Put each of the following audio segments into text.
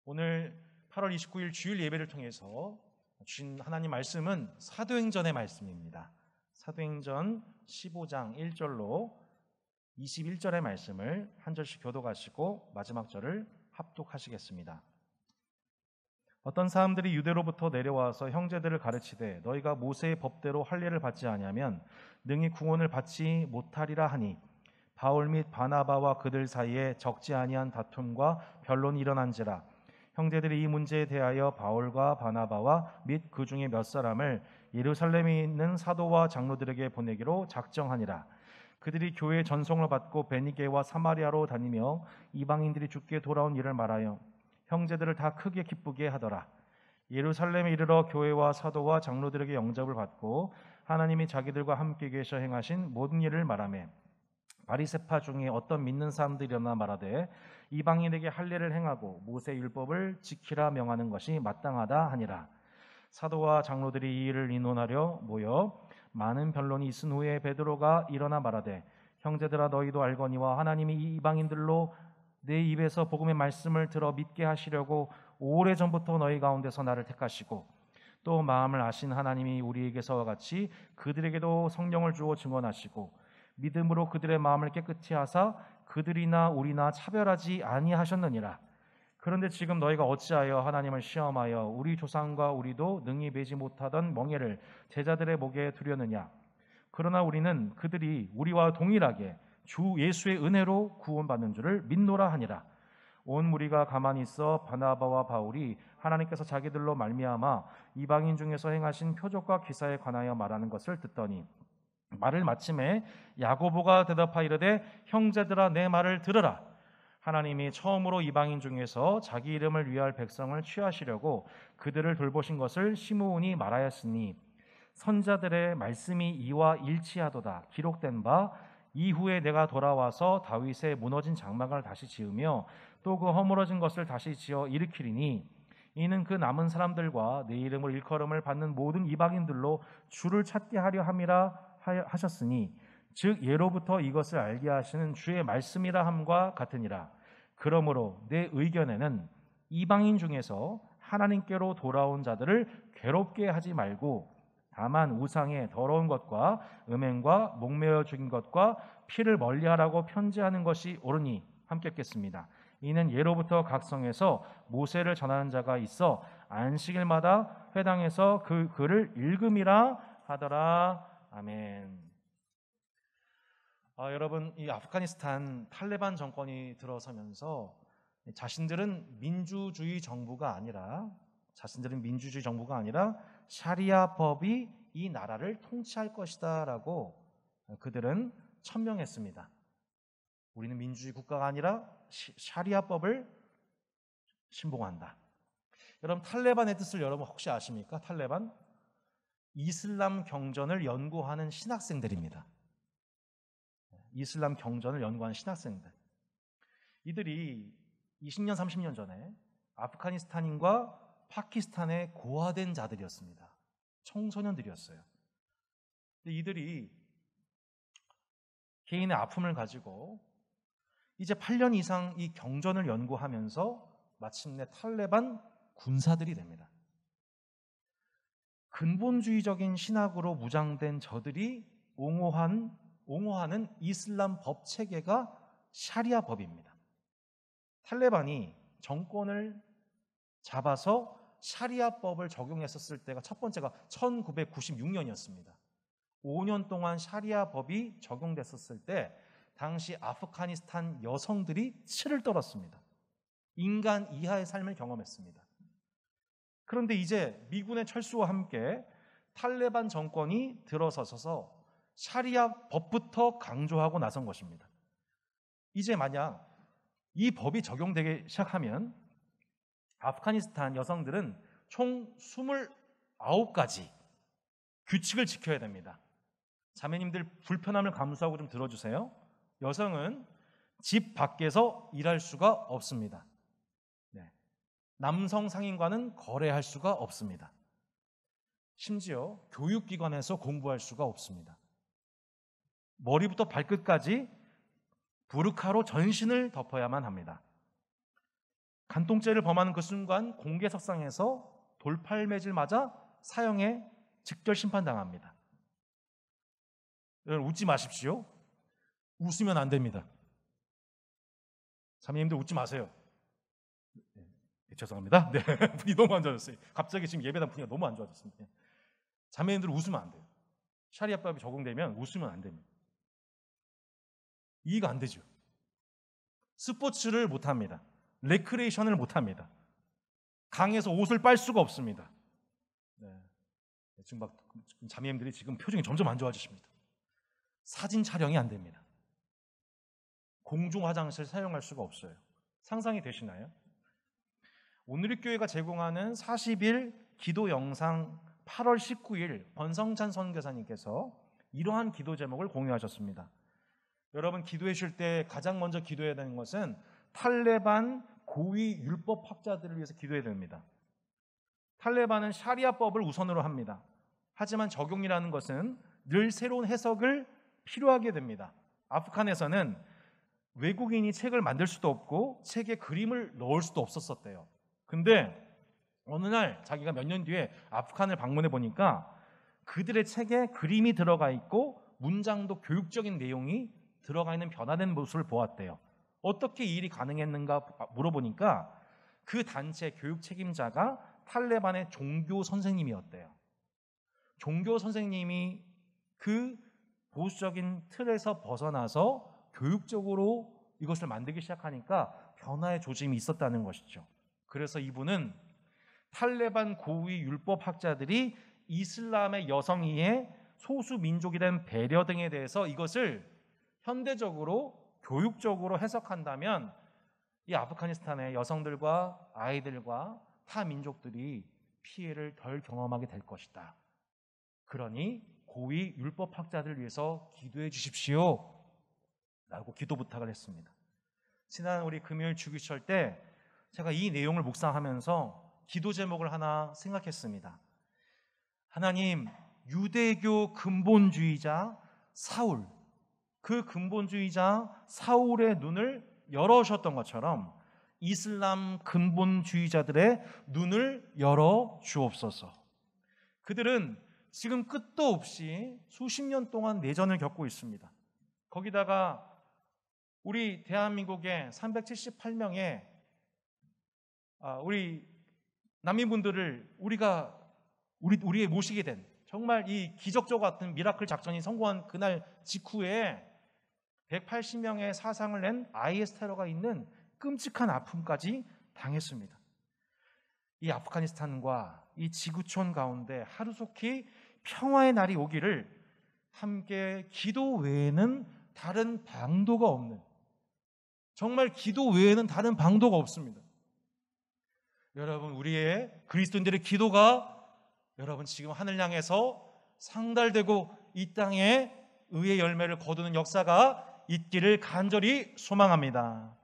오늘 8월 29일 주일 예배를 통해서 주신 하나님 말씀은 사도행전의 말씀입니다. 사도행전 15장 1절로 21절의 말씀을 한 절씩 교독하시고 마지막 절을 합독하시겠습니다. 어떤 사람들이 유대로부터 내려와서 형제들을 가르치되 너희가 모세의 법대로 할례를 받지 아니하면 능히 구원을 받지 못하리라 하니 바울 및 바나바와 그들 사이에 적지 아니한 다툼과 변론이 일어난지라. 형제들이 이 문제에 대하여 바울과 바나바와 및 그 중에 몇 사람을 예루살렘에 있는 사도와 장로들에게 보내기로 작정하니라. 그들이 교회의 전송을 받고 베니게와 사마리아로 다니며 이방인들이 주께 돌아온 일을 말하여 형제들을 다 크게 기쁘게 하더라. 예루살렘에 이르러 교회와 사도와 장로들에게 영접을 받고 하나님이 자기들과 함께 계셔 행하신 모든 일을 말하며 바리새파 중에 어떤 믿는 사람들이 일어나 말하되 이방인에게 할례를 행하고 모세 율법을 지키라 명하는 것이 마땅하다 하니라. 사도와 장로들이 이 일을 의논하려 모여 많은 변론이 있은 후에 베드로가 일어나 말하되 형제들아 너희도 알거니와 하나님이 이 이방인들로 내 입에서 복음의 말씀을 들어 믿게 하시려고 오래전부터 너희 가운데서 나를 택하시고 또 마음을 아신 하나님이 우리에게서와 같이 그들에게도 성령을 주어 증언하시고 믿음으로 그들의 마음을 깨끗이 하사 그들이나 우리나 차별하지 아니하셨느니라. 그런데 지금 너희가 어찌하여 하나님을 시험하여 우리 조상과 우리도 능히 매지 못하던 멍에를 제자들의 목에 두려느냐. 그러나 우리는 그들이 우리와 동일하게 주 예수의 은혜로 구원받는 줄을 믿노라 하니라. 온 무리가 가만히 있어 바나바와 바울이 하나님께서 자기들로 말미암아 이방인 중에서 행하신 표적과 기사에 관하여 말하는 것을 듣더니 말을 마침에 야고보가 대답하여 이르되 형제들아 내 말을 들으라. 하나님이 처음으로 이방인 중에서 자기 이름을 위할 백성을 취하시려고 그들을 돌보신 것을 시므온이 말하였으니 선자들의 말씀이 이와 일치하도다. 기록된 바 이후에 내가 돌아와서 다윗의 무너진 장막을 다시 지으며 또 그 허물어진 것을 다시 지어 일으키리니 이는 그 남은 사람들과 내 이름을 일컬음을 받는 모든 이방인들로 주를 찾게 하려 함이라 하셨으니 즉 예로부터 이것을 알게 하시는 주의 말씀이라 함과 같으니라. 그러므로 내 의견에는 이방인 중에서 하나님께로 돌아온 자들을 괴롭게 하지 말고 다만 우상의 더러운 것과 음행과 목매어 죽인 것과 피를 멀리하라고 편지하는 것이 옳으니 함께 읽겠습니다. 이는 예로부터 각 성에서 모세를 전하는 자가 있어 안식일마다 회당에서 그 글을 읽음이라 하더라. 아멘. 여러분, 이 아프가니스탄 탈레반 정권이 들어서면서 자신들은 민주주의 정부가 아니라 샤리아 법이 이 나라를 통치할 것이다라고 그들은 천명했습니다. 우리는 민주주의 국가가 아니라 샤리아 법을 신봉한다. 여러분, 탈레반의 뜻을 여러분 혹시 아십니까? 탈레반? 이슬람 경전을 연구하는 신학생들입니다. 이슬람 경전을 연구하는 신학생들. 이들이 20년, 30년 전에 아프가니스탄인과 파키스탄의 고아된 자들이었습니다. 청소년들이었어요. 이들이 개인의 아픔을 가지고 이제 8년 이상 이 경전을 연구하면서 마침내 탈레반 군사들이 됩니다. 근본주의적인 신학으로 무장된 저들이 옹호하는 이슬람 법 체계가 샤리아 법입니다. 탈레반이 정권을 잡아서 샤리아 법을 적용했었을 때가 첫 번째가 1996년이었습니다. 5년 동안 샤리아 법이 적용됐었을 때 당시 아프가니스탄 여성들이 치를 떨었습니다. 인간 이하의 삶을 경험했습니다. 그런데 이제 미군의 철수와 함께 탈레반 정권이 들어서서 샤리아 법부터 강조하고 나선 것입니다. 이제 만약 이 법이 적용되기 시작하면 아프가니스탄 여성들은 총 29가지 규칙을 지켜야 됩니다. 자매님들 불편함을 감수하고 좀 들어주세요. 여성은 집 밖에서 일할 수가 없습니다. 남성 상인과는 거래할 수가 없습니다. 심지어 교육기관에서 공부할 수가 없습니다. 머리부터 발끝까지 부르카로 전신을 덮어야만 합니다. 간통죄를 범하는 그 순간 공개석상에서 돌팔매질 맞아 사형에 직결 심판당합니다. 여러분 웃지 마십시오. 웃으면 안 됩니다. 자매님들 웃지 마세요. 네, 죄송합니다. 네, 분이 너무 안 좋아졌어요. 갑자기 지금 예배당 분위기가 너무 안 좋아졌습니다. 자매님들 웃으면 안 돼요. 샤리아법이 적용되면 웃으면 안 됩니다. 이해가 안 되죠. 스포츠를 못합니다. 레크레이션을 못합니다. 강에서 옷을 빨 수가 없습니다. 네. 지금 자매님들이 지금 표정이 점점 안 좋아지십니다. 사진 촬영이 안 됩니다. 공중 화장실 사용할 수가 없어요. 상상이 되시나요? 오늘의 교회가 제공하는 40일 기도 영상 8월 19일 권성찬 선교사님께서 이러한 기도 제목을 공유하셨습니다. 여러분 기도해 주실 때 가장 먼저 기도해야 되는 것은 탈레반 고위 율법학자들을 위해서 기도해야 됩니다. 탈레반은 샤리아법을 우선으로 합니다. 하지만 적용이라는 것은 늘 새로운 해석을 필요하게 됩니다. 아프간에서는 외국인이 책을 만들 수도 없고 책에 그림을 넣을 수도 없었대요. 근데 어느 날 자기가 몇 년 뒤에 아프간을 방문해 보니까 그들의 책에 그림이 들어가 있고 문장도 교육적인 내용이 들어가 있는 변화된 모습을 보았대요. 어떻게 이 일이 가능했는가 물어보니까 그 단체 교육 책임자가 탈레반의 종교 선생님이었대요. 종교 선생님이 그 보수적인 틀에서 벗어나서 교육적으로 이것을 만들기 시작하니까 변화의 조짐이 있었다는 것이죠. 그래서 이분은 탈레반 고위 율법학자들이 이슬람의 여성이의 소수 민족에 대한 배려 등에 대해서 이것을 현대적으로 교육적으로 해석한다면 이 아프가니스탄의 여성들과 아이들과 타 민족들이 피해를 덜 경험하게 될 것이다. 그러니 고위 율법학자들을 위해서 기도해 주십시오 라고 기도 부탁을 했습니다. 지난 우리 금요일 주기철 때 제가 이 내용을 묵상하면서 기도 제목을 하나 생각했습니다. 하나님, 유대교 근본주의자 사울, 그 근본주의자 사울의 눈을 열어주셨던 것처럼 이슬람 근본주의자들의 눈을 열어 주옵소서. 그들은 지금 끝도 없이 수십 년 동안 내전을 겪고 있습니다. 거기다가 우리 대한민국의 378명의 우리 난민분들을 우리의 모시게 된 정말 이 기적적 같은 미라클 작전이 성공한 그날 직후에 180명의 사상을 낸 IS 테러가 있는 끔찍한 아픔까지 당했습니다. 이 아프가니스탄과 이 지구촌 가운데 하루속히 평화의 날이 오기를 함께 기도 외에는 다른 방도가 없는, 정말 기도 외에는 다른 방도가 없습니다. 여러분, 우리의 그리스도인들의 기도가 여러분 지금 하늘 향해서 상달되고 이 땅에 의의 열매를 거두는 역사가 있기를 간절히 소망합니다.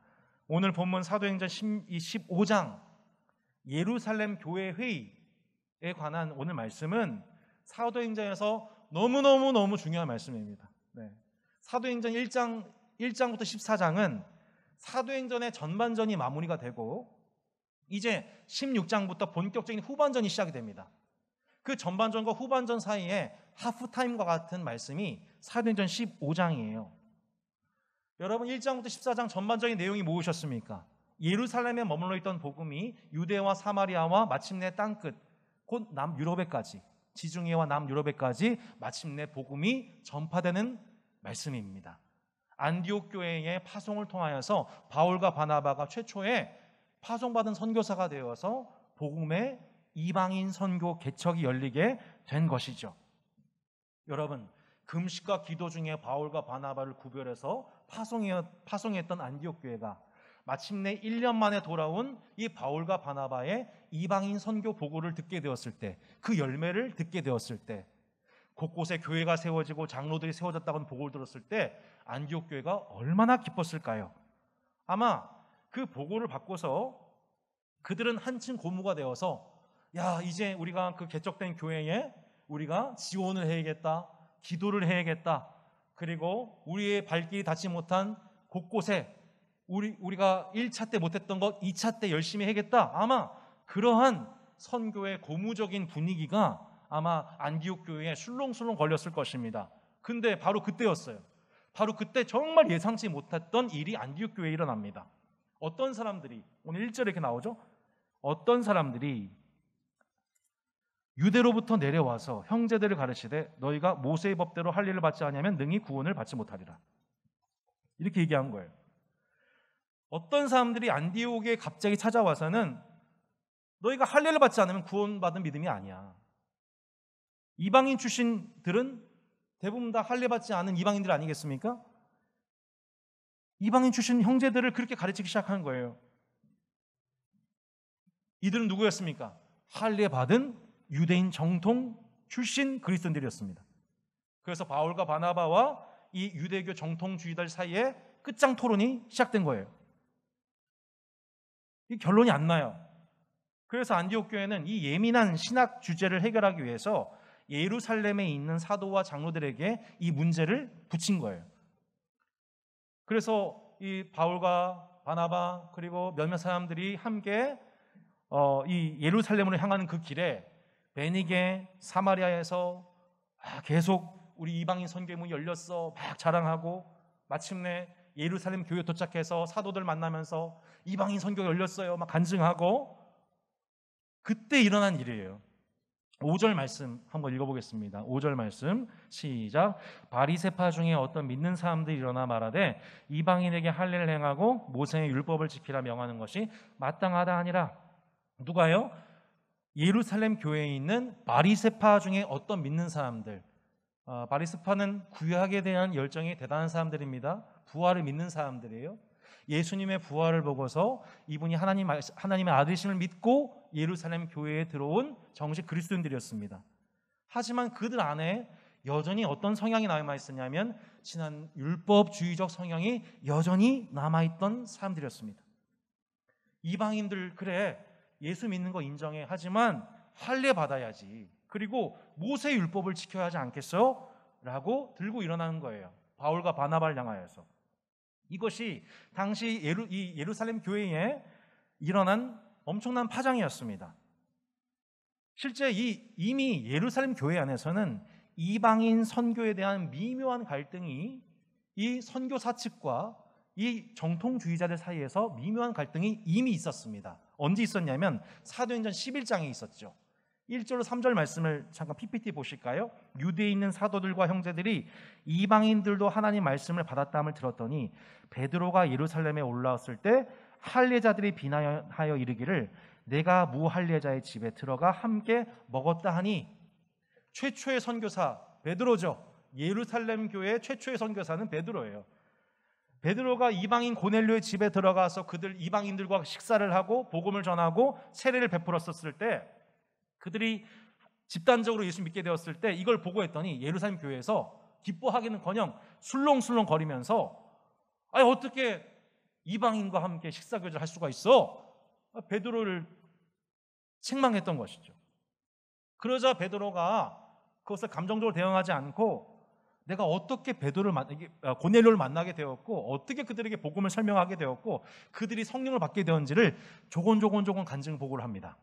오늘 본문 사도행전 15장 예루살렘 교회 회의에 관한 오늘 말씀은 사도행전에서 너무 중요한 말씀입니다. 네. 사도행전 1장부터 14장은 사도행전의 전반전이 마무리가 되고 이제 16장부터 본격적인 후반전이 시작이 됩니다. 그 전반전과 후반전 사이에 하프타임과 같은 말씀이 사도행전 15장이에요. 여러분 1장부터 14장 전반적인 내용이 무엇이었습니까? 예루살렘에 머물러 있던 복음이 유대와 사마리아와 마침내 땅끝 곧 남유럽에까지, 지중해와 남유럽에까지 마침내 복음이 전파되는 말씀입니다. 안디옥 교회의 파송을 통하여서 바울과 바나바가 최초의 파송받은 선교사가 되어서 복음의 이방인 선교 개척이 열리게 된 것이죠. 여러분, 금식과 기도 중에 바울과 바나바를 구별해서 파송했던 안디옥 교회가 마침내 1년 만에 돌아온 이 바울과 바나바의 이방인 선교 보고를 듣게 되었을 때, 그 열매를 듣게 되었을 때, 곳곳에 교회가 세워지고 장로들이 세워졌다는 보고를 들었을 때 안디옥 교회가 얼마나 기뻤을까요? 아마 그 보고를 받고서 그들은 한층 고무가 되어서 야, 이제 우리가 그 개척된 교회에 우리가 지원을 해야겠다, 기도를 해야겠다, 그리고 우리의 발길이 닿지 못한 곳곳에 우리가 1차 때 못했던 것 2차 때 열심히 해야겠다. 아마 그러한 선교의 고무적인 분위기가 아마 안디옥 교회에 술렁술렁 걸렸을 것입니다. 근데 바로 그때였어요. 바로 그때 정말 예상치 못했던 일이 안디옥 교회에 일어납니다. 어떤 사람들이, 오늘 1절에 이렇게 나오죠. 어떤 사람들이 유대로부터 내려와서 형제들을 가르치되 너희가 모세의 법대로 할 일을 받지 않으면 능히 구원을 받지 못하리라. 이렇게 얘기한 거예요. 어떤 사람들이 안디옥에 갑자기 찾아와서는 너희가 할 일을 받지 않으면 구원받은 믿음이 아니야. 이방인 출신들은 대부분 다 할례 받지 않은 이방인들 아니겠습니까? 이방인 출신 형제들을 그렇게 가르치기 시작한 거예요. 이들은 누구였습니까? 할례 받은 유대인 정통 출신 그리스도인들이었습니다. 그래서 바울과 바나바와 이 유대교 정통주의들 사이에 끝장 토론이 시작된 거예요. 이 결론이 안 나요. 그래서 안디옥 교회는 이 예민한 신학 주제를 해결하기 위해서 예루살렘에 있는 사도와 장로들에게 이 문제를 붙인 거예요. 그래서 이 바울과 바나바 그리고 몇몇 사람들이 함께 이 예루살렘으로 향하는 그 길에 베니게 사마리아에서 계속 우리 이방인 선교의 문이 열렸어 막 자랑하고 마침내 예루살렘 교회 도착해서 사도들 만나면서 이방인 선교가 열렸어요 막 간증하고 그때 일어난 일이에요. 5절 말씀 한번 읽어보겠습니다. 5절 말씀 시작. 바리새파 중에 어떤 믿는 사람들이 일어나 말하되 이방인에게 할례를 행하고 모세의 율법을 지키라 명하는 것이 마땅하다 하니라. 누가요? 예루살렘 교회에 있는 바리새파 중에 어떤 믿는 사람들. 바리새파는 구약에 대한 열정이 대단한 사람들입니다. 부활을 믿는 사람들이에요. 예수님의 부활을 보고서 이분이 하나님의 아들이심을 믿고 예루살렘 교회에 들어온 정식 그리스도인들이었습니다. 하지만 그들 안에 여전히 어떤 성향이 남아 있었냐면 지난 율법주의적 성향이 여전히 남아있던 사람들이었습니다. 이방인들 그래 예수 믿는 거 인정해 하지만 할례 받아야지 그리고 모세 율법을 지켜야 하지 않겠어? 라고 들고 일어나는 거예요. 바울과 바나바를 향하여서. 이것이 당시 예루살렘 교회에 일어난 엄청난 파장이었습니다. 실제 이미 예루살렘 교회 안에서는 이방인 선교에 대한 미묘한 갈등이 이 선교사 측과 이 정통주의자들 사이에서 미묘한 갈등이 이미 있었습니다. 언제 있었냐면 사도행전 11장에 있었죠. 1절 3절 말씀을 잠깐 PPT 보실까요? 유대에 있는 사도들과 형제들이 이방인들도 하나님 말씀을 받았다함을 들었더니 베드로가 예루살렘에 올라왔을 때 할례자들이 비난하여 이르기를 내가 무할례자의 집에 들어가 함께 먹었다 하니 최초의 선교사 베드로죠. 예루살렘 교회의 최초의 선교사는 베드로예요. 베드로가 이방인 고넬료의 집에 들어가서 그들 이방인들과 식사를 하고 복음을 전하고 세례를 베풀었을 때 그들이 집단적으로 예수 믿게 되었을 때 이걸 보고 했더니 예루살렘 교회에서 기뻐하기는커녕 술렁술렁 거리면서 아니 어떻게 이방인과 함께 식사교제를 할 수가 있어? 베드로를 책망했던 것이죠. 그러자 베드로가 그것을 감정적으로 대응하지 않고 내가 어떻게 고넬료를 만나게 되었고 어떻게 그들에게 복음을 설명하게 되었고 그들이 성령을 받게 되었는지를 조곤조곤 간증 보고를 합니다.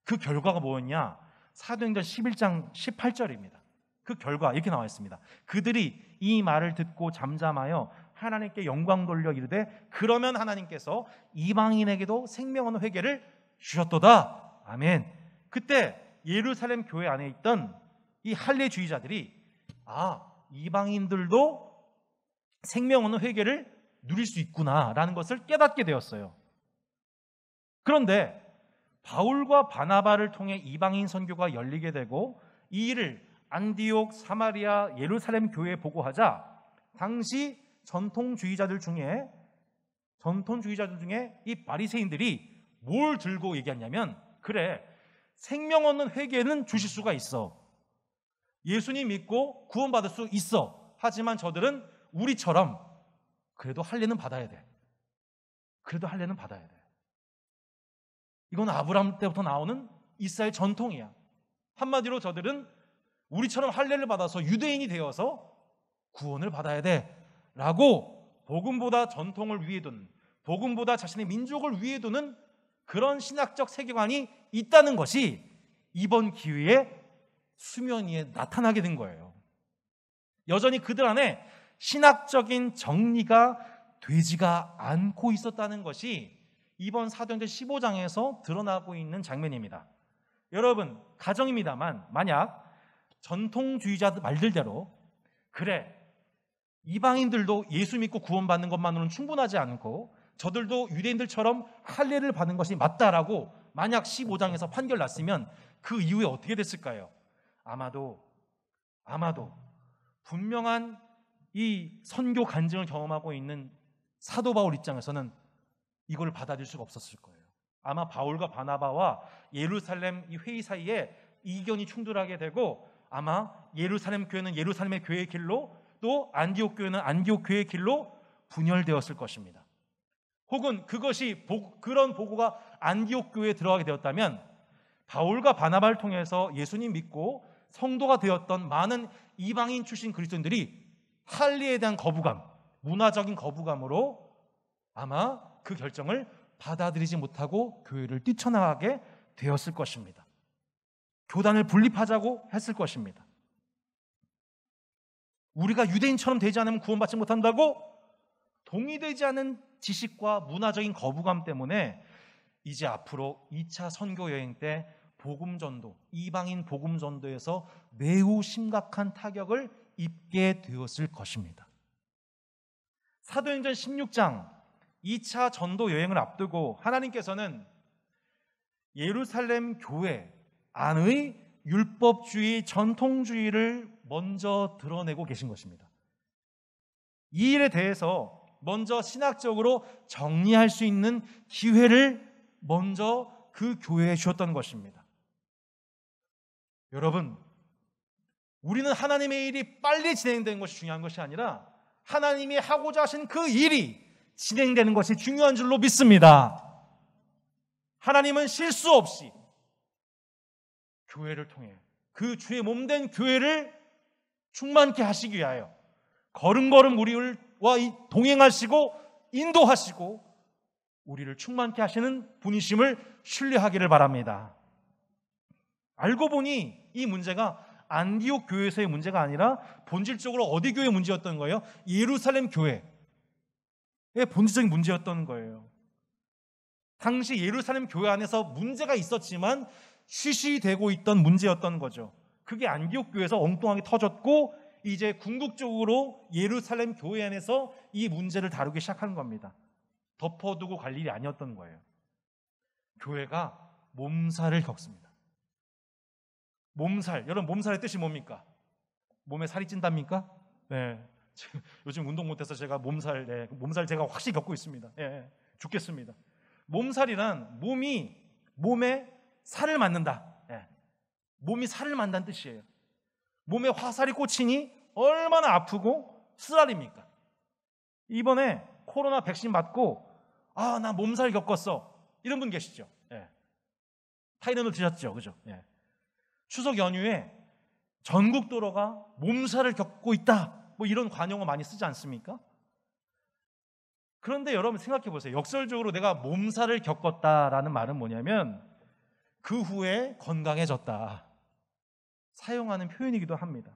그 결과가 뭐였냐? 사도행전 11장 18절입니다. 그 결과 이렇게 나와 있습니다. 그들이 이 말을 듣고 잠잠하여 하나님께 영광 돌려 이르되 그러면 하나님께서 이방인에게도 생명 얻는 회개를 주셨도다. 아멘. 그때 예루살렘 교회 안에 있던 이 할례주의자들이 이방인들도 생명 얻는 회개를 누릴 수 있구나라는 것을 깨닫게 되었어요. 그런데 바울과 바나바를 통해 이방인 선교가 열리게 되고 이 일을 안디옥, 사마리아, 예루살렘 교회에 보고하자 당시 전통주의자들 중에 이 바리새인들이 뭘 들고 얘기했냐면 그래 생명 얻는 회개는 주실 수가 있어. 예수님 믿고 구원받을 수 있어. 하지만 저들은 우리처럼 그래도 할례는 받아야 돼. 이건 아브라함 때부터 나오는 이스라엘 전통이야. 한마디로 저들은 우리처럼 할례를 받아서 유대인이 되어서 구원을 받아야 돼 라고 복음보다 전통을 위에 둔 복음보다 자신의 민족을 위해 두는 그런 신학적 세계관이 있다는 것이 이번 기회에 수면 위에 나타나게 된 거예요. 여전히 그들 안에 신학적인 정리가 되지가 않고 있었다는 것이 이번 사도행전 15장에서 드러나고 있는 장면입니다. 여러분, 가정입니다만 만약 전통주의자 말들대로 그래, 이방인들도 예수 믿고 구원받는 것만으로는 충분하지 않고 저들도 유대인들처럼 할례를 받는 것이 맞다라고 만약 15장에서 판결 났으면 그 이후에 어떻게 됐을까요? 아마도 분명한 이 선교 간증을 경험하고 있는 사도 바울 입장에서는 이걸 받아들일 수가 없었을 거예요. 아마 바울과 바나바와 예루살렘 이 회의 사이에 이견이 충돌하게 되고 아마 예루살렘 교회는 예루살렘의 교회의 길로 또 안디옥 교회는 안디옥 교회의 길로 분열되었을 것입니다. 혹은 그것이 그런 보고가 안디옥 교회에 들어가게 되었다면 바울과 바나바를 통해서 예수님 믿고 성도가 되었던 많은 이방인 출신 그리스도인들이 할례에 대한 거부감, 문화적인 거부감으로 아마 그 결정을 받아들이지 못하고 교회를 뛰쳐나가게 되었을 것입니다. 교단을 분립하자고 했을 것입니다. 우리가 유대인처럼 되지 않으면 구원받지 못한다고 동의되지 않은 지식과 문화적인 거부감 때문에 이제 앞으로 2차 선교 여행 때 복음전도, 이방인 복음전도에서 매우 심각한 타격을 입게 되었을 것입니다. 사도행전 16장 2차 전도 여행을 앞두고 하나님께서는 예루살렘 교회 안의 율법주의, 전통주의를 먼저 드러내고 계신 것입니다. 이 일에 대해서 먼저 신학적으로 정리할 수 있는 기회를 먼저 그 교회에 주었던 것입니다. 여러분, 우리는 하나님의 일이 빨리 진행되는 것이 중요한 것이 아니라 하나님이 하고자 하신 그 일이 진행되는 것이 중요한 줄로 믿습니다. 하나님은 실수 없이 교회를 통해 그 주의 몸된 교회를 충만케 하시기 위하여 걸음걸음 우리와 동행하시고 인도하시고 우리를 충만케 하시는 분이심을 신뢰하기를 바랍니다. 알고 보니 이 문제가 안디옥 교회에서의 문제가 아니라 본질적으로 어디 교회 문제였던 거예요? 예루살렘 교회의 본질적인 문제였던 거예요. 당시 예루살렘 교회 안에서 문제가 있었지만 쉬쉬되고 있던 문제였던 거죠. 그게 안디옥 교회에서 엉뚱하게 터졌고 이제 궁극적으로 예루살렘 교회 안에서 이 문제를 다루기 시작한 겁니다. 덮어두고 갈 일이 아니었던 거예요. 교회가 몸살을 겪습니다. 몸살, 여러분 몸살의 뜻이 뭡니까? 몸에 살이 찐답니까? 네. 요즘 운동 못해서 제가 몸살 제가 확실히 겪고 있습니다. 죽겠습니다. 몸살이란 몸에 살을 맞는다. 몸이 살을 만다는 뜻이에요. 몸에 화살이 꽂히니 얼마나 아프고 쓰라립니까? 이번에 코로나 백신 맞고 나 몸살 겪었어 이런 분 계시죠? 타이레놀 드셨죠? 그죠? 추석 연휴에 전국 도로가 몸살을 겪고 있다 뭐 이런 관용어 많이 쓰지 않습니까? 그런데 여러분 생각해 보세요. 역설적으로 내가 몸살을 겪었다라는 말은 뭐냐면 그 후에 건강해졌다 사용하는 표현이기도 합니다.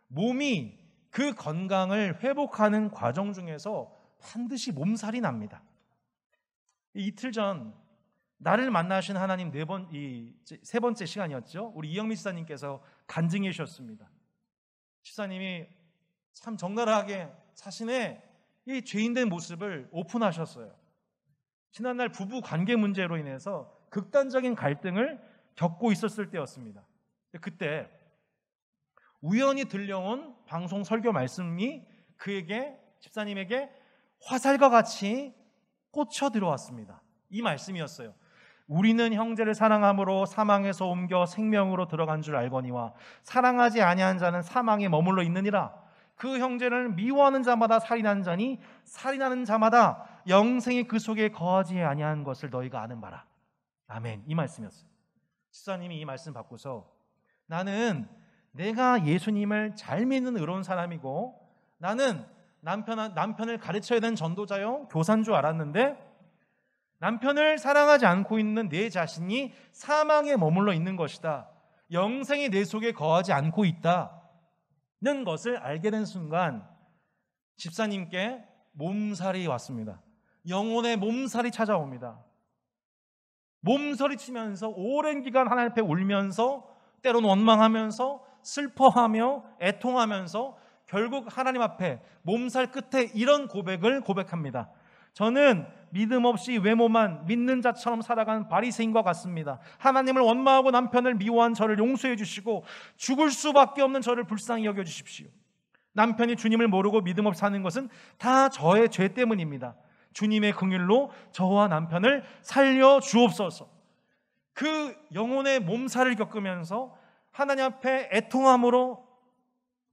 몸이 그 건강을 회복하는 과정 중에서 반드시 몸살이 납니다. 이틀 전 나를 만나신 하나님 세 번째 시간이었죠. 우리 이영미 집사님께서 간증해 주셨습니다. 집사님이 참 적나라하게 자신의 이 죄인된 모습을 오픈하셨어요. 지난날 부부 관계 문제로 인해서 극단적인 갈등을 겪고 있었을 때였습니다. 그때 우연히 들려온 방송 설교 말씀이 집사님에게 화살과 같이 꽂혀 들어왔습니다. 이 말씀이었어요. 우리는 형제를 사랑함으로 사망에서 옮겨 생명으로 들어간 줄 알거니와 사랑하지 아니한 자는 사망에 머물러 있느니라. 그 형제를 미워하는 자마다 살인하는 자니 살인하는 자마다 영생이 그 속에 거하지 아니한 것을 너희가 아는 바라. 아멘. 이 말씀이었어요. 집사님이 이 말씀 받고서 나는 내가 예수님을 잘 믿는 의로운 사람이고 나는 남편을 가르쳐야 되는 전도자요, 교사인 줄 알았는데 남편을 사랑하지 않고 있는 내 자신이 사망에 머물러 있는 것이다. 영생이 내 속에 거하지 않고 있다는 것을 알게 된 순간 집사님께 몸살이 왔습니다. 영혼의 몸살이 찾아옵니다. 몸서리치면서 오랜 기간 하나님 앞에 울면서 때로는 원망하면서 슬퍼하며 애통하면서 결국 하나님 앞에 몸살 끝에 이런 고백을 고백합니다. 저는 믿음 없이 외모만 믿는 자처럼 살아간 바리새인과 같습니다. 하나님을 원망하고 남편을 미워한 저를 용서해 주시고 죽을 수밖에 없는 저를 불쌍히 여겨 주십시오. 남편이 주님을 모르고 믿음 없이 사는 것은 다 저의 죄 때문입니다. 주님의 긍휼로 저와 남편을 살려 주옵소서. 그 영혼의 몸살을 겪으면서 하나님 앞에 애통함으로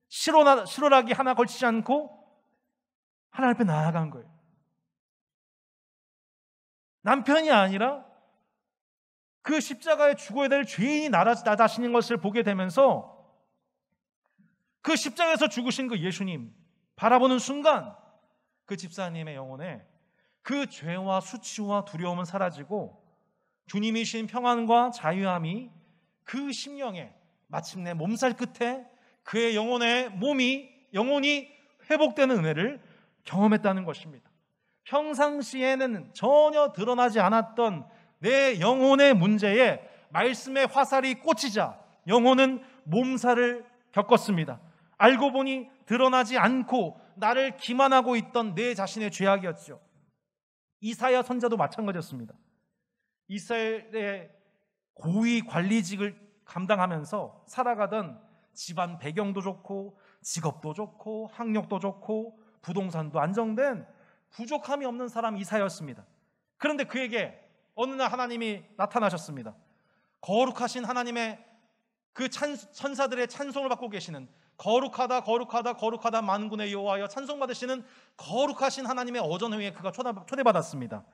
실오라기 하나 걸치지 않고 하나님 앞에 나아간 거예요. 남편이 아니라 그 십자가에 죽어야 될 죄인이 나다시는 것을 보게 되면서 그 십자가에서 죽으신 그 예수님 바라보는 순간 그 집사님의 영혼에 그 죄와 수치와 두려움은 사라지고 주님이신 평안과 자유함이 그 심령에 마침내 몸살 끝에 그의 영혼이 회복되는 은혜를 경험했다는 것입니다. 평상시에는 전혀 드러나지 않았던 내 영혼의 문제에 말씀의 화살이 꽂히자 영혼은 몸살을 겪었습니다. 알고 보니 드러나지 않고 나를 기만하고 있던 내 자신의 죄악이었죠. 이사야 선지자도 마찬가지였습니다. 이스라엘의 고위 관리직을 감당하면서 살아가던 집안 배경도 좋고 직업도 좋고 학력도 좋고 부동산도 안정된 부족함이 없는 사람 이사야였습니다. 그런데 그에게 어느 날 하나님이 나타나셨습니다. 거룩하신 하나님의 그 천사들의 찬송을 받고 계시는 거룩하다 거룩하다 거룩하다 만군의 여호와여 찬송받으시는 거룩하신 하나님의 어전회에 그가 초대받았습니다.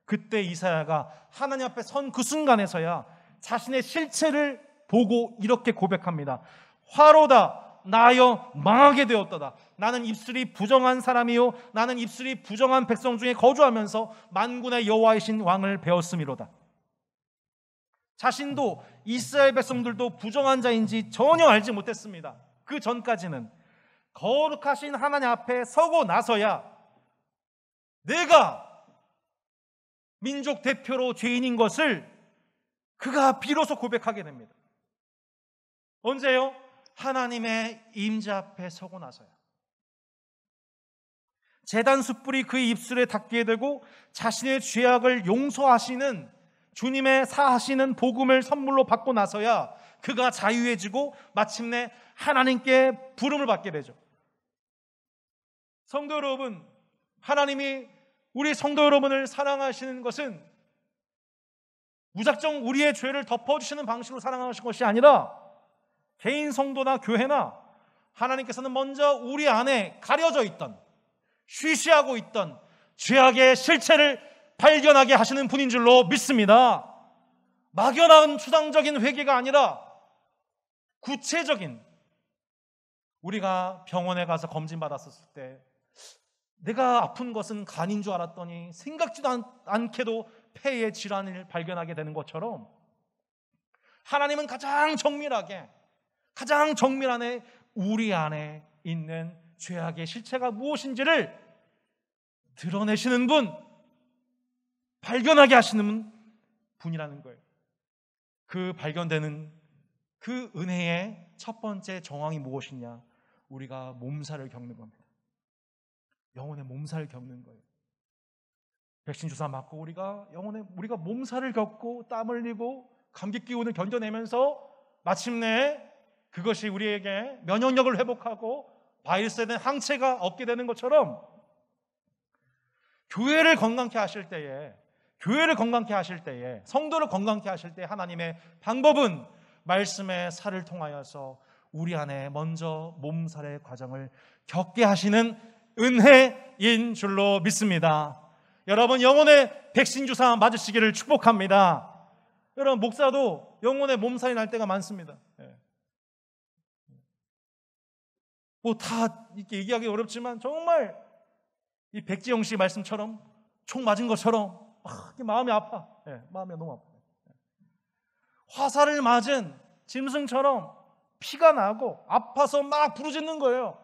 그때 이사야가 하나님 앞에 선 그 순간에서야 자신의 실체를 보고 이렇게 고백합니다. 화로다 나여 망하게 되었도다. 나는 입술이 부정한 사람이요 나는 입술이 부정한 백성 중에 거주하면서 만군의 여호와이신 왕을 배웠음이로다. 자신도 이스라엘 백성들도 부정한 자인지 전혀 알지 못했습니다. 그 전까지는 거룩하신 하나님 앞에 서고 나서야 내가 민족 대표로 죄인인 것을 그가 비로소 고백하게 됩니다. 언제요? 하나님의 임재 앞에 서고 나서야. 제단 숯불이 그의 입술에 닿게 되고 자신의 죄악을 용서하시는 주님의 사하시는 복음을 선물로 받고 나서야 그가 자유해지고 마침내 하나님께 부름을 받게 되죠. 성도 여러분, 하나님이 우리 성도 여러분을 사랑하시는 것은 무작정 우리의 죄를 덮어주시는 방식으로 사랑하시는 것이 아니라 개인 성도나 교회나 하나님께서는 먼저 우리 안에 가려져 있던 쉬쉬하고 있던 죄악의 실체를 발견하게 하시는 분인 줄로 믿습니다. 막연한 추상적인 회개가 아니라 구체적인, 우리가 병원에 가서 검진받았을 때 내가 아픈 것은 간인 줄 알았더니 생각지도 않게도 폐의 질환을 발견하게 되는 것처럼 하나님은 가장 정밀하게 우리 안에 있는 죄악의 실체가 무엇인지를 드러내시는 분, 발견하게 하시는 분이라는 거예요. 그 발견되는 그 은혜의 첫 번째 정황이 무엇이냐? 우리가 몸살을 겪는 겁니다. 영혼의 몸살을 겪는 거예요. 백신 주사 맞고 우리가 몸살을 겪고 땀 흘리고 감기 기운을 견뎌내면서 마침내 그것이 우리에게 면역력을 회복하고 바이러스에 대한 항체가 얻게 되는 것처럼 교회를 건강케 하실 때에, 성도를 건강케 하실 때 하나님의 방법은 말씀의 살을 통하여서 우리 안에 먼저 몸살의 과정을 겪게 하시는 은혜인 줄로 믿습니다. 여러분, 영혼의 백신 주사 맞으시기를 축복합니다. 여러분, 목사도 영혼의 몸살이 날 때가 많습니다. 뭐 다 이렇게 얘기하기 어렵지만 정말 이 백지영 씨 말씀처럼 총 맞은 것처럼 마음이 아파. 마음이 너무 아파. 화살을 맞은 짐승처럼 피가 나고 아파서 막 부르짖는 거예요.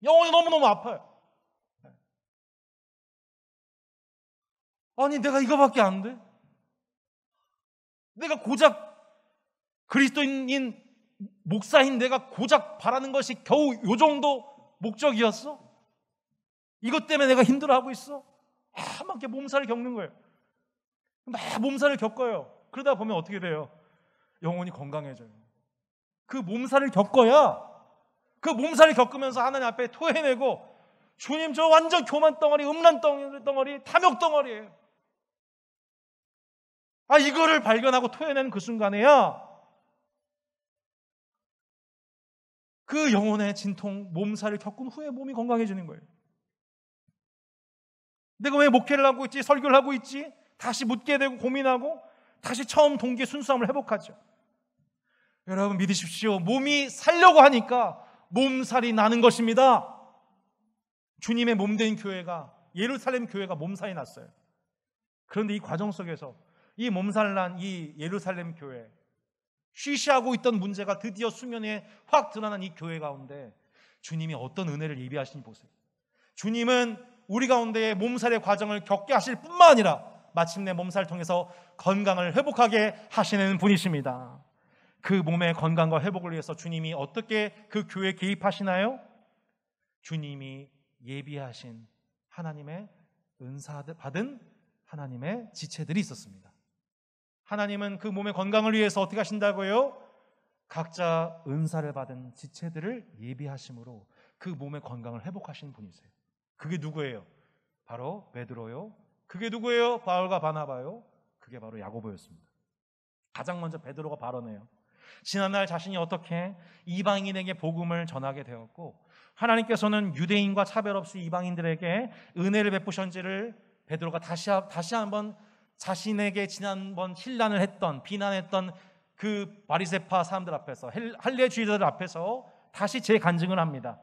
영혼이 너무너무 아파요. 아니, 내가 이거밖에 안 돼? 내가 고작 그리스도인인 목사인 내가 고작 바라는 것이 겨우 요 정도 목적이었어? 이것 때문에 내가 힘들어하고 있어? 막 이렇게 몸살을 겪는 거예요. 막 몸살을 겪어요. 그러다 보면 어떻게 돼요? 영혼이 건강해져요. 그 몸살을 겪어야, 그 몸살을 겪으면서 하나님 앞에 토해내고, 주님, 저 완전 교만 덩어리, 음란 덩어리, 탐욕 덩어리예요. 이거를 발견하고 토해내는 그 순간에야 그 영혼의 진통, 몸살을 겪은 후에 몸이 건강해지는 거예요. 내가 왜 목회를 하고 있지? 설교를 하고 있지? 다시 묻게 되고 고민하고 다시 처음 동기의 순수함을 회복하죠. 여러분 믿으십시오. 몸이 살려고 하니까 몸살이 나는 것입니다. 주님의 몸된 교회가, 예루살렘 교회가 몸살이 났어요. 그런데 이 과정 속에서 이 몸살난 이 예루살렘 교회, 쉬쉬하고 있던 문제가 드디어 수면에 확 드러난 이 교회 가운데 주님이 어떤 은혜를 예비하시니 보세요. 주님은 우리 가운데의 몸살의 과정을 겪게 하실 뿐만 아니라 마침내 몸살을 통해서 건강을 회복하게 하시는 분이십니다. 그 몸의 건강과 회복을 위해서 주님이 어떻게 그 교회에 개입하시나요? 주님이 예비하신 하나님의 은사 받은 하나님의 지체들이 있었습니다. 하나님은 그 몸의 건강을 위해서 어떻게 하신다고요? 각자 은사를 받은 지체들을 예비하심으로 그 몸의 건강을 회복하시는 분이세요. 그게 누구예요? 바로 베드로요. 그게 누구예요? 바울과 바나바요. 그게 바로 야고보였습니다. 가장 먼저 베드로가 발언해요. 지난날 자신이 어떻게 이방인에게 복음을 전하게 되었고 하나님께서는 유대인과 차별 없이 이방인들에게 은혜를 베푸셨는지를 베드로가 다시 한번 자신에게 지난번 신란을 했던, 비난했던 그 바리새파 사람들 앞에서, 할례주의자들 앞에서 다시 재간증을 합니다.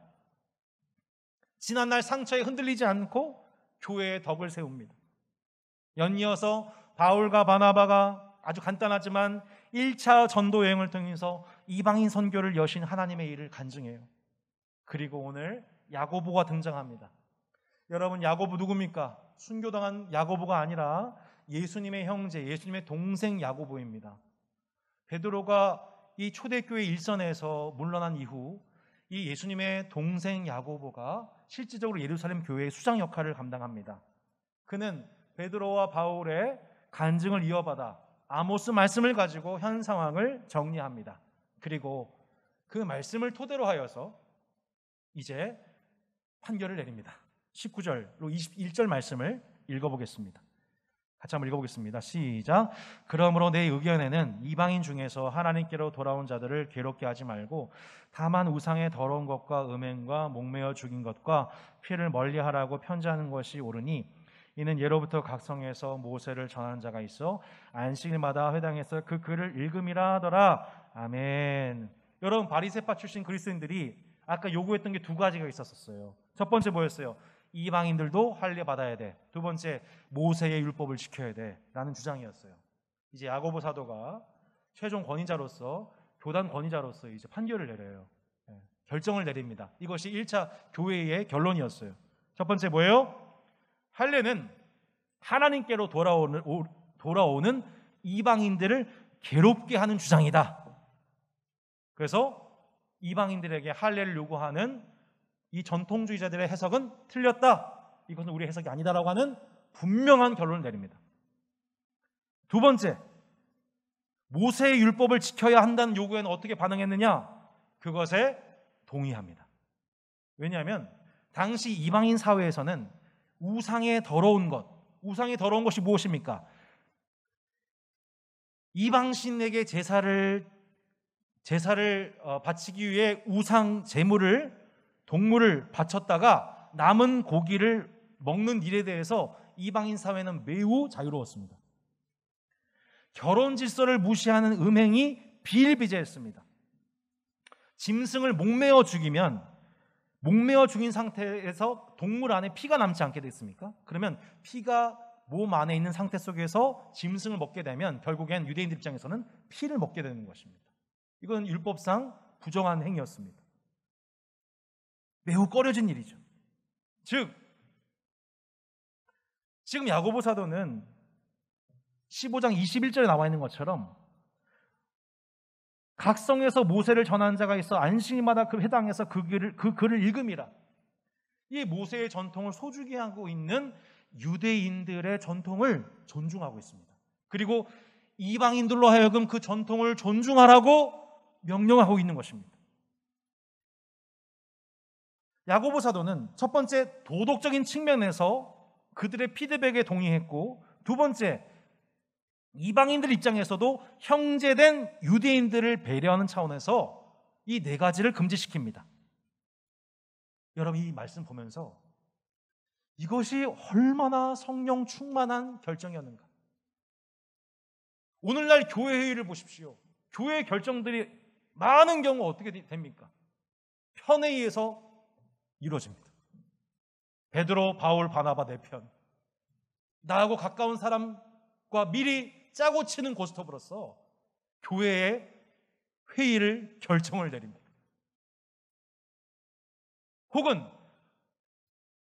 지난날 상처에 흔들리지 않고 교회의 덕을 세웁니다. 연이어서 바울과 바나바가 아주 간단하지만 1차 전도 여행을 통해서 이방인 선교를 여신 하나님의 일을 간증해요. 그리고 오늘 야고보가 등장합니다. 여러분, 야고보 누굽니까? 순교당한 야고보가 아니라 예수님의 형제, 예수님의 동생 야고보입니다. 베드로가 이 초대교회 일선에서 물러난 이후 이 예수님의 동생 야고보가 실질적으로 예루살렘 교회의 수장 역할을 감당합니다. 그는 베드로와 바울의 간증을 이어받아 아모스 말씀을 가지고 현 상황을 정리합니다. 그리고 그 말씀을 토대로 하여서 이제 판결을 내립니다. 19절로 21절 말씀을 읽어보겠습니다. 같이 한번 읽어보겠습니다. 시작. 그러므로 내 의견에는 이방인 중에서 하나님께로 돌아온 자들을 괴롭게 하지 말고 다만 우상의 더러운 것과 음행과 목매어 죽인 것과 피를 멀리하라고 편지하는 것이 옳으니 이는 예로부터 각 성에서 모세를 전하는 자가 있어 안식일마다 회당에서 그 글을 읽음이라 하더라. 아멘. 여러분, 바리새파 출신 그리스도인들이 아까 요구했던 게 두 가지가 있었어요. 첫 번째 뭐였어요? 이방인들도 할례 받아야 돼. 두 번째, 모세의 율법을 지켜야 돼 라는 주장이었어요. 이제 야고보 사도가 최종 권위자로서, 교단 권위자로서 이제 판결을 내려요. 결정을 내립니다. 이것이 1차 교회의 결론이었어요. 첫 번째 뭐예요? 할례는 하나님께로 돌아오는 이방인들을 괴롭게 하는 주장이다. 그래서 이방인들에게 할례를 요구하는 이 전통주의자들의 해석은 틀렸다. 이것은 우리 해석이 아니다라고 하는 분명한 결론을 내립니다. 두 번째, 모세의 율법을 지켜야 한다는 요구에는 어떻게 반응했느냐? 그것에 동의합니다. 왜냐하면 당시 이방인 사회에서는 우상의 더러운 것이 무엇입니까? 이방신에게 제사를 바치기 위해 우상 제물을, 동물을 바쳤다가 남은 고기를 먹는 일에 대해서 이방인 사회는 매우 자유로웠습니다. 결혼 질서를 무시하는 음행이 비일비재했습니다. 짐승을 목매어 죽이면 목매어 죽인 상태에서 동물 안에 피가 남지 않게 됐습니까? 그러면 피가 몸 안에 있는 상태 속에서 짐승을 먹게 되면 결국엔 유대인들 입장에서는 피를 먹게 되는 것입니다. 이건 율법상 부정한 행위였습니다. 매우 꺼려진 일이죠. 즉 지금 야고보 사도는 15장 21절에 나와 있는 것처럼 각 성에서 모세를 전한 자가 있어 안식일마다 그 회당에서 그 글을 읽음이라. 이 모세의 전통을 소중히 하고 있는 유대인들의 전통을 존중하고 있습니다. 그리고 이방인들로 하여금 그 전통을 존중하라고 명령하고 있는 것입니다. 야고보 사도는 첫 번째 도덕적인 측면에서 그들의 피드백에 동의했고, 두 번째 이방인들 입장에서도 형제된 유대인들을 배려하는 차원에서 이 네 가지를 금지시킵니다. 여러분 이 말씀 보면서 이것이 얼마나 성령 충만한 결정이었는가. 오늘날 교회 회의를 보십시오. 교회 결정들이 많은 경우 어떻게 됩니까? 편에 의해서 이루어집니다. 베드로, 바울, 바나바 네 편. 나하고 가까운 사람과 미리 짜고 치는 고스톱으로서 교회의 회의를 결정을 내립니다. 혹은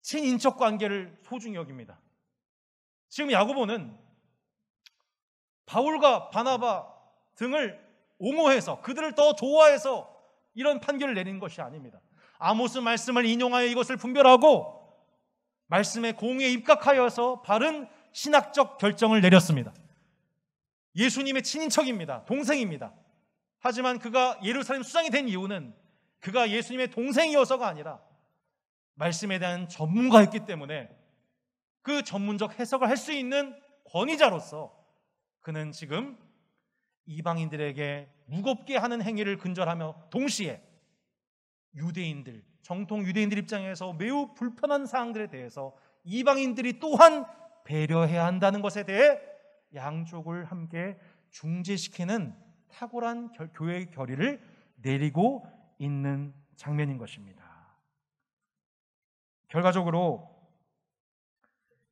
친인척 관계를 소중히 여깁니다. 지금 야고보는 바울과 바나바 등을 옹호해서 그들을 더 좋아해서 이런 판결을 내린 것이 아닙니다. 아모스 말씀을 인용하여 이것을 분별하고 말씀의 공의에 입각하여서 바른 신학적 결정을 내렸습니다. 예수님의 친인척입니다. 동생입니다. 하지만 그가 예루살렘 수장이 된 이유는 그가 예수님의 동생이어서가 아니라 말씀에 대한 전문가였기 때문에 그 전문적 해석을 할 수 있는 권위자로서 그는 지금 이방인들에게 무겁게 하는 행위를 근절하며 동시에 유대인들, 정통 유대인들 입장에서 매우 불편한 사항들에 대해서 이방인들이 또한 배려해야 한다는 것에 대해 양쪽을 함께 중재시키는 탁월한 교회의 결의를 내리고 있는 장면인 것입니다. 결과적으로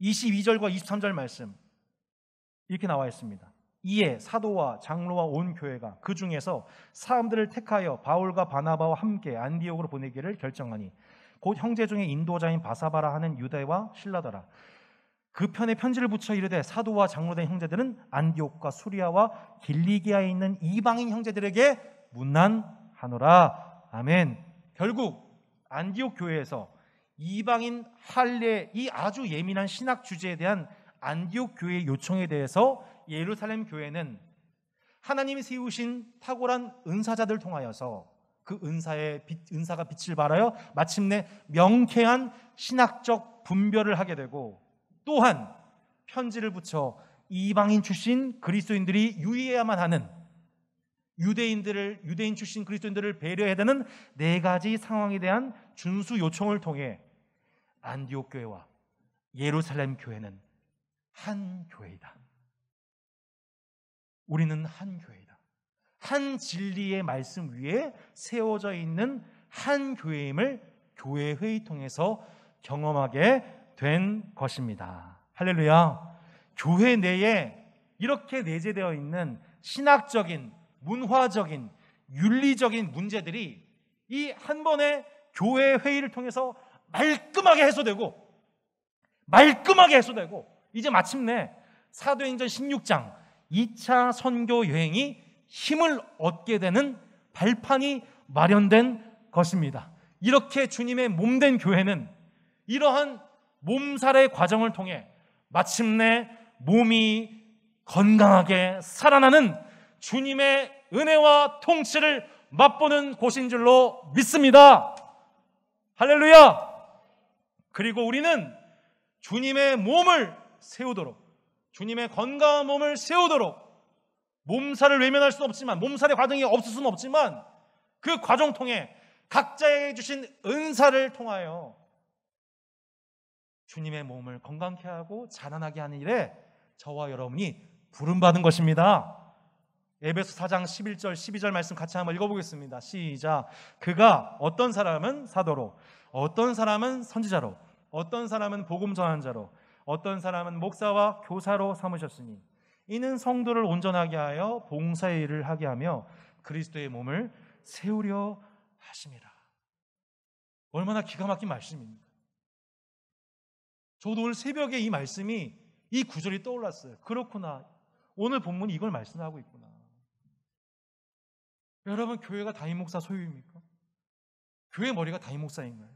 22절과 23절 말씀 이렇게 나와 있습니다. 이에 사도와 장로와 온 교회가 그 중에서 사람들을 택하여 바울과 바나바와 함께 안디옥으로 보내기를 결정하니 곧 형제 중에 인도자인 바사바라 하는 유대와 실라더라. 그 편에 편지를 붙여 이르되 사도와 장로된 형제들은 안디옥과 수리아와 길리기아에 있는 이방인 형제들에게 문안하노라. 아멘. 결국 안디옥 교회에서 이방인 할례 이 아주 예민한 신학 주제에 대한 안디옥 교회의 요청에 대해서 예루살렘 교회는 하나님이 세우신 탁월한 은사자들 통하여서 그 은사가 빛을 발하여 마침내 명쾌한 신학적 분별을 하게 되고, 또한 편지를 붙여 이방인 출신 그리스도인들이 유의해야만 하는 유대인 출신 그리스도인들을 배려해야 되는 네 가지 상황에 대한 준수 요청을 통해 안디옥 교회와 예루살렘 교회는 한 교회이다. 우리는 한 교회이다. 한 진리의 말씀 위에 세워져 있는 한 교회임을 교회 회의 통해서 경험하게 된 것입니다. 할렐루야. 교회 내에 이렇게 내재되어 있는 신학적인, 문화적인, 윤리적인 문제들이 이 한 번의 교회 회의를 통해서 말끔하게 해소되고 이제 마침내 사도행전 16장 2차 선교 여행이 힘을 얻게 되는 발판이 마련된 것입니다. 이렇게 주님의 몸된 교회는 이러한 몸살의 과정을 통해 마침내 몸이 건강하게 살아나는 주님의 은혜와 통치를 맛보는 곳인 줄로 믿습니다. 할렐루야. 그리고 우리는 주님의 몸을 세우도록, 주님의 건강한 몸을 세우도록, 몸살을 외면할 수는 없지만, 몸살의 과정이 없을 수는 없지만 그 과정 통해 각자에게 주신 은사를 통하여 주님의 몸을 건강케 하고 자라나게 하는 일에 저와 여러분이 부름받은 것입니다. 에베소 4장 11절 12절 말씀 같이 한번 읽어보겠습니다. 시작. 그가 어떤 사람은 사도로, 어떤 사람은 선지자로, 어떤 사람은 복음 전환자로, 어떤 사람은 목사와 교사로 삼으셨으니 이는 성도를 온전하게 하여 봉사의 일을 하게 하며 그리스도의 몸을 세우려 하심이라. 얼마나 기가 막힌 말씀입니까? 저도 오늘 새벽에 이 말씀이, 이 구절이 떠올랐어요. 그렇구나, 오늘 본문이 이걸 말씀하고 있구나. 여러분, 교회가 담임 목사 소유입니까? 교회 머리가 담임 목사인가요?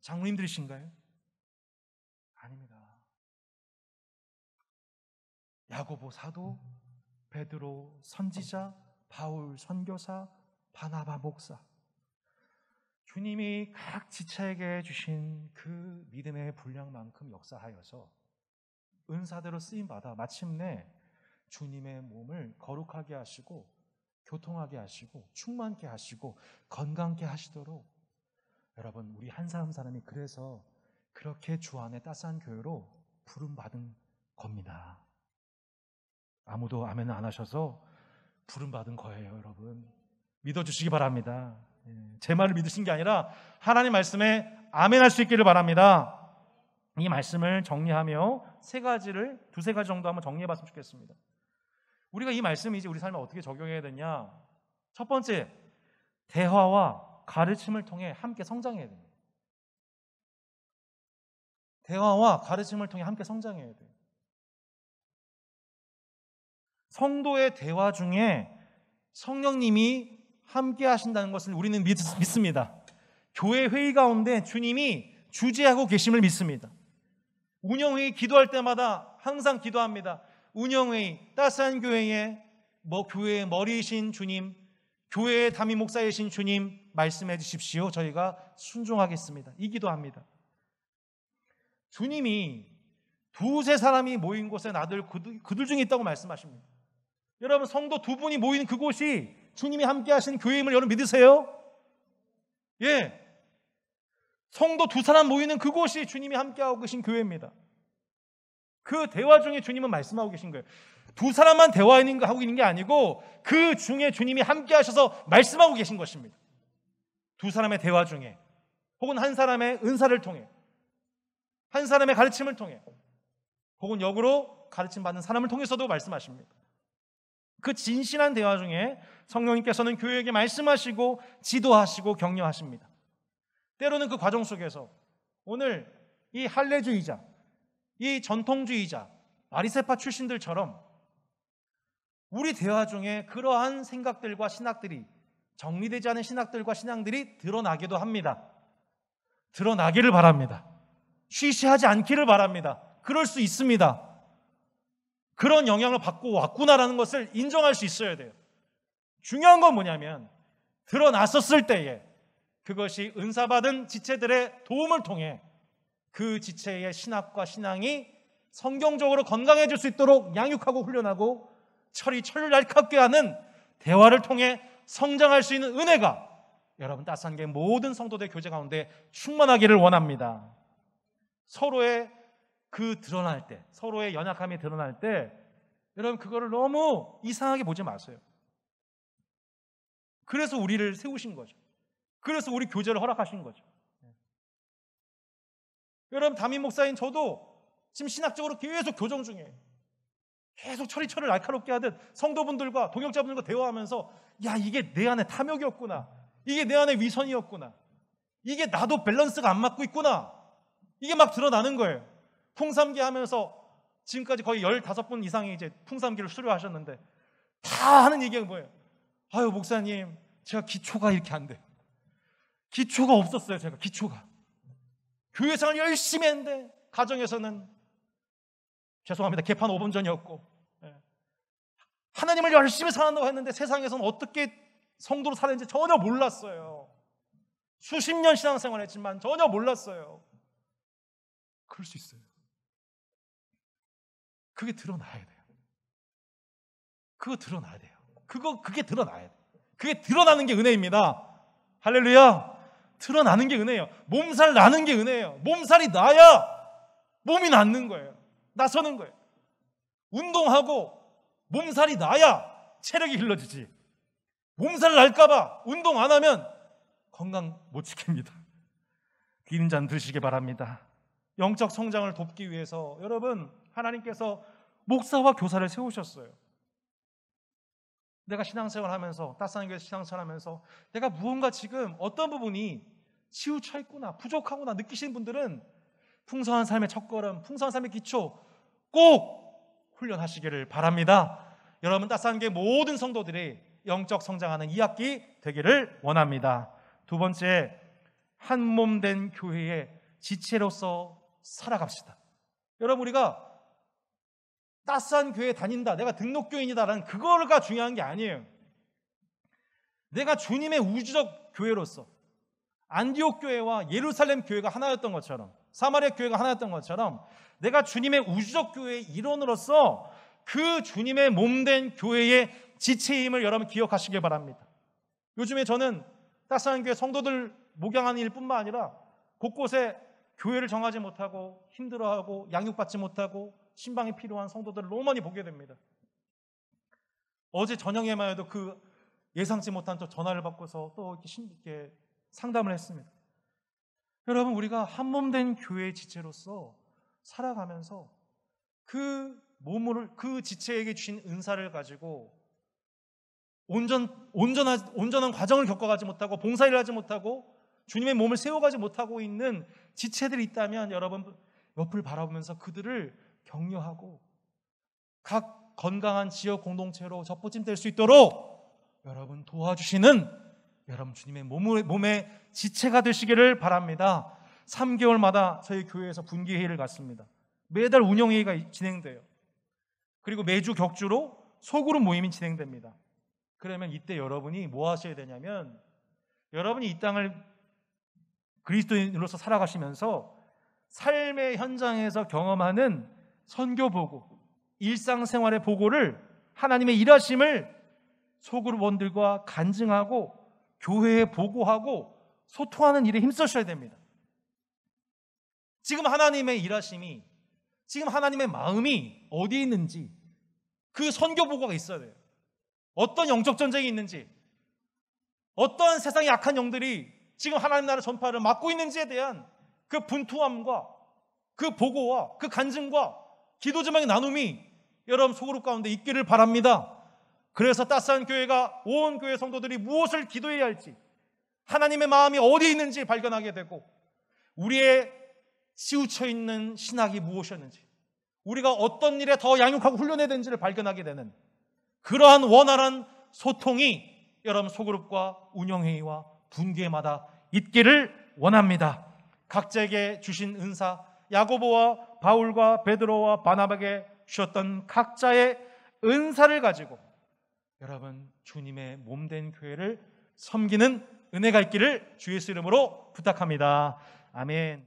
장로님들이신가요? 아닙니다. 야고보 사도, 베드로 선지자, 바울 선교사, 바나바 목사, 주님이 각 지체에게 주신 그 믿음의 분량만큼 역사하여서 은사대로 쓰임받아 마침내 주님의 몸을 거룩하게 하시고 교통하게 하시고 충만케 하시고 건강케 하시도록, 여러분, 우리 한 사람 사람이 그래서 그렇게 주 안에 따스한 교회로 부름받은 겁니다. 아무도 아멘 안 하셔서 부름받은 거예요. 여러분, 믿어주시기 바랍니다. 제 말을 믿으신 게 아니라 하나님 말씀에 아멘 할 수 있기를 바랍니다. 이 말씀을 정리하며 두세 가지 정도 한번 정리해 봤으면 좋겠습니다. 우리가 이 말씀을 이제 우리 삶에 어떻게 적용해야 되냐? 첫 번째, 대화와 가르침을 통해 함께 성장해야 됩니다. 대화와 가르침을 통해 함께 성장해야 돼요. 성도의 대화 중에 성령님이 함께 하신다는 것을 우리는 믿습니다. 교회 회의 가운데 주님이 주재하고 계심을 믿습니다. 운영회의 기도할 때마다 항상 기도합니다. 운영회의, 따스한 교회의 교회의 머리이신 주님, 교회의 담임 목사이신 주님, 말씀해 주십시오. 저희가 순종하겠습니다. 이 기도합니다. 주님이 두세 사람이 모인 곳에 나들 그들 중에 있다고 말씀하십니다. 여러분, 성도 두 분이 모이는 그곳이 주님이 함께 하시는 교회임을 여러분 믿으세요? 예. 성도 두 사람 모이는 그곳이 주님이 함께하고 계신 교회입니다. 그 대화 중에 주님은 말씀하고 계신 거예요. 두 사람만 대화하고 있는 게 아니고 그 중에 주님이 함께 하셔서 말씀하고 계신 것입니다. 두 사람의 대화 중에, 혹은 한 사람의 은사를 통해, 한 사람의 가르침을 통해, 혹은 역으로 가르침 받는 사람을 통해서도 말씀하십니다. 그 진실한 대화 중에 성령님께서는 교회에게 말씀하시고 지도하시고 격려하십니다. 때로는 그 과정 속에서 오늘 이 할례주의자, 이 전통주의자, 바리새파 출신들처럼 우리 대화 중에 그러한 생각들과 신학들이, 정리되지 않은 신학들과 신앙들이 드러나기도 합니다. 드러나기를 바랍니다. 쉬쉬하지 않기를 바랍니다. 그럴 수 있습니다. 그런 영향을 받고 왔구나라는 것을 인정할 수 있어야 돼요. 중요한 건 뭐냐면 드러났었을 때에 그것이 은사받은 지체들의 도움을 통해 그 지체의 신학과 신앙이 성경적으로 건강해질 수 있도록 양육하고 훈련하고 철을 얄깝게 하는 대화를 통해 성장할 수 있는 은혜가 여러분 따스한 게 모든 성도들 교제 가운데 충만하기를 원합니다. 서로의 드러날 때, 서로의 연약함이 드러날 때 여러분 그거를 너무 이상하게 보지 마세요. 그래서 우리를 세우신 거죠. 그래서 우리 교제를 허락하신 거죠. 여러분, 담임 목사인 저도 지금 신학적으로 계속 교정 중이에요. 계속 철을 날카롭게 하듯 성도분들과 동역자분들과 대화하면서 야, 이게 내 안에 탐욕이었구나, 이게 내 안에 위선이었구나, 이게 나도 밸런스가 안 맞고 있구나, 이게 막 드러나는 거예요. 풍삼기 하면서 지금까지 거의 15분 이상이 이제 풍삼기를 수료하셨는데 다 하는 얘기가 뭐예요? 아유, 목사님, 제가 기초가 이렇게 안 돼요. 기초가 없었어요. 제가 기초가. 교회생활 열심히 했는데 가정에서는, 죄송합니다, 개판 5분 전이었고, 하나님을 열심히 사랑한다고 했는데 세상에서는 어떻게 성도로 살았는지 전혀 몰랐어요. 수십 년 신앙생활 했지만 전혀 몰랐어요. 그럴 수 있어요. 그게 드러나야 돼요. 그거 드러나야 돼요. 그게 드러나야 돼요. 그게 드러나는 게 은혜입니다. 할렐루야. 드러나는 게 은혜예요. 몸살 나는 게 은혜예요. 몸살이 나야 몸이 낫는 거예요. 나서는 거예요. 운동하고 몸살이 나야 체력이 길러지지. 몸살 날까봐 운동 안 하면 건강 못 지킵니다. 귀 있는 자는 들으시기 바랍니다. 영적 성장을 돕기 위해서 여러분, 하나님께서 목사와 교사를 세우셨어요. 내가 신앙생활 하면서, 따스한 교회에서 신앙생활 하면서 내가 무언가 지금 어떤 부분이 치우쳐 있구나, 부족하구나 느끼시는 분들은 풍성한 삶의 첫걸음, 풍성한 삶의 기초 꼭 훈련하시기를 바랍니다. 여러분, 따스한 교회 모든 성도들이 영적 성장하는 2학기 되기를 원합니다. 두 번째, 한 몸 된 교회의 지체로서 살아갑시다. 여러분, 우리가 따스한 교회에 다닌다, 내가 등록교인이다라는 그거가 중요한 게 아니에요. 내가 주님의 우주적 교회로서 안디옥 교회와 예루살렘 교회가 하나였던 것처럼, 사마리아 교회가 하나였던 것처럼 내가 주님의 우주적 교회의 일원으로서 그 주님의 몸된 교회의 지체임을 여러분 기억하시길 바랍니다. 요즘에 저는 따스한 교회 성도들 목양하는 일뿐만 아니라 곳곳에 교회를 정하지 못하고 힘들어하고 양육받지 못하고 신방이 필요한 성도들을 너무 많이 보게 됩니다. 어제 저녁에만 해도 그 예상치 못한 또 전화를 받고서 또 이렇게 상담을 했습니다. 여러분, 우리가 한 몸 된 교회의 지체로서 살아가면서 그 몸을, 그 지체에게 주신 은사를 가지고 온전한 과정을 겪어가지 못하고 봉사일을 하지 못하고 주님의 몸을 세워가지 못하고 있는 지체들이 있다면 여러분, 옆을 바라보면서 그들을 격려하고 각 건강한 지역 공동체로 접붙임될 수 있도록 여러분 도와주시는 여러분 주님의 몸의 지체가 되시기를 바랍니다. 3개월마다 저희 교회에서 분기회의를 갖습니다. 매달 운영회의가 진행돼요. 그리고 매주 격주로 소그룹 모임이 진행됩니다. 그러면 이때 여러분이 뭐 하셔야 되냐면, 여러분이 이 땅을 그리스도인으로서 살아가시면서 삶의 현장에서 경험하는 선교보고, 일상생활의 보고를, 하나님의 일하심을 소그룹원들과 간증하고 교회에 보고하고 소통하는 일에 힘쓰셔야 됩니다. 지금 하나님의 일하심이, 지금 하나님의 마음이 어디 있는지 그 선교보고가 있어야 돼요. 어떤 영적 전쟁이 있는지, 어떤 세상의 악한 영들이 지금 하나님 나라 전파를 막고 있는지에 대한 그 분투함과 그 보고와 그 간증과 기도 제목의 나눔이 여러분 소그룹 가운데 있기를 바랍니다. 그래서 따스한 교회가 온 교회 성도들이 무엇을 기도해야 할지, 하나님의 마음이 어디 있는지 발견하게 되고, 우리의 치우쳐 있는 신학이 무엇이었는지, 우리가 어떤 일에 더 양육하고 훈련해야 되는지를 발견하게 되는 그러한 원활한 소통이 여러분 소그룹과 운영회의와 분기회마다 있기를 원합니다. 각자에게 주신 은사, 야고보와 바울과 베드로와 바나바에게 주셨던 각자의 은사를 가지고 여러분 주님의 몸된 교회를 섬기는 은혜가 있기를 주 예수 이름으로 부탁합니다. 아멘.